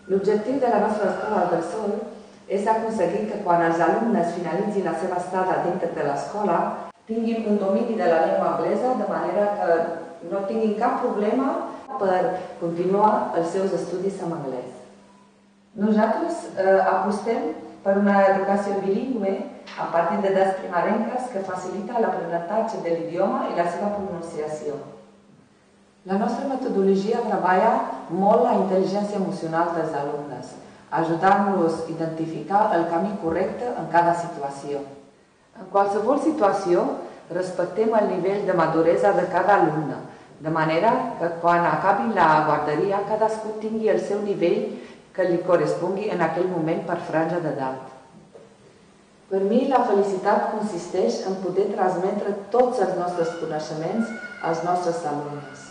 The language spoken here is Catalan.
L'objectiu de la nostra escola al Bressol és aconseguir que quan els alumnes finalitzin la seva estada dintre de l'escola tinguin un domini de la llengua anglesa de manera que no tinguin cap problema per continuar els seus estudis en anglès. Nosaltres apostem per una educació bilingüe a partir de dades primerenques que facilita l'aprenentatge de l'idioma i la seva pronunciació. La nostra metodologia treballa molt la intel·ligència emocional dels alumnes, ajudant-los a identificar el camí correcte en cada situació. En qualsevol situació, respectem el nivell de maduresa de cada alumne, de manera que quan acabin la guarderia cadascú tingui el seu nivell que li correspongui en aquell moment per franja d'edat. Per mi, la felicitat consisteix en poder transmetre tots els nostres coneixements als nostres alumnes.